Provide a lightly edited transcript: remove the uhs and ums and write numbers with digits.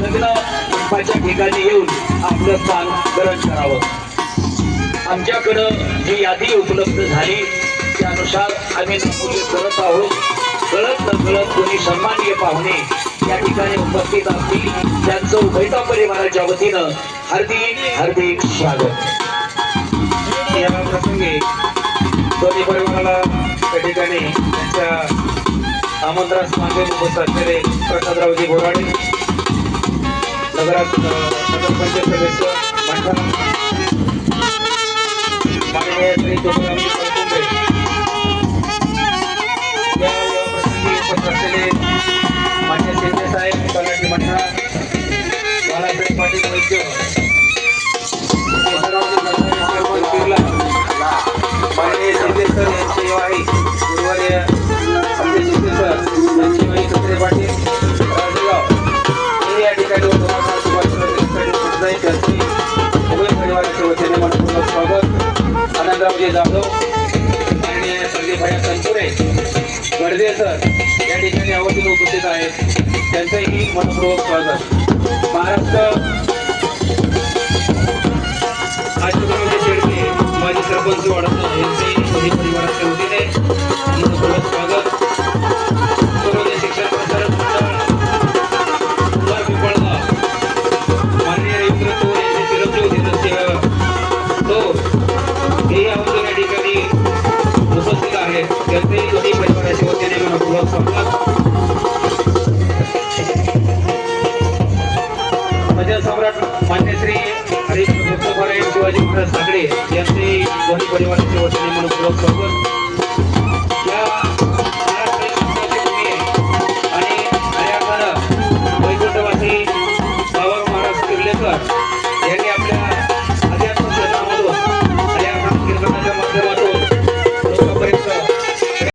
लग्न मंडपाच्या ठिकाणी येऊन आपलं स्थान ग्रहण करावं। आमच्याकडं जी यादी उपलब्ध झाली त्यानुसार आम्ही नमूद करत आहोत। कळत नकळत कोणी सन्माननीय पाहुणे या ठिकाणी उपस्थित असतील त्यांचं उभयता परिवाराच्या वतीनं हार्दिक हार्दिक स्वागत। या प्रसंगी दोन्ही परिवाराला त्या ठिकाणी त्यांच्या आमंत्रणास मागे उपस्थित असलेले प्रसादरावजी बोराडे, नगरपंचायत सदस्य मंडळ माननीय श्री जोगरावजी कळकुंबे, या प्रसंगी उपस्थित असलेले मान्य शिंदे साहेब तलाठी मंडळ, बाळासाहेब पाटील वैद्य, माननीय शिंदे सर यांची आई गुरुवारी आमचे शिंदे सर यांची आई सत्रे पाटील राजेगाव हे या ठिकाणी परिवाराच्या वतीने मनपूर्वक स्वागत। आनंदरावजी जाधव, माननीय संदीपभाई तनपुरे गडदे सर या ठिकाणी आवर्जून उपस्थित आहेत, त्यांचंही मनपूर्वक स्वागत। महाराष्ट्र आजचे शेडके माजी सरपंच वाढत यांचेही दोन्ही परिवाराच्या वतीने मनपूर्वक स्वागत। सर्वोदय शिक्षण प्रसारक मंडळ पिंपळगाव माननीय रवींद्र चोर यांचे चिरंजीव धीरजसिंह चोर हे आवर्जून या ठिकाणी उपस्थित आहेत, त्यांचेही दोन्ही परिवाराच्या वतीने मनपूर्वक स्वागत। भजन सम्राट मान्य श्री शिवाजी महाराज सागडे यांचे दोन्ही परिवाराच्या वतीने मनपूर्वक स्वागत। या महाराष्ट्र संस्थांचे भूमी आणि हरियाणा वैकुंठवासी बाबा महाराज किर्लेकर यांनी आपल्या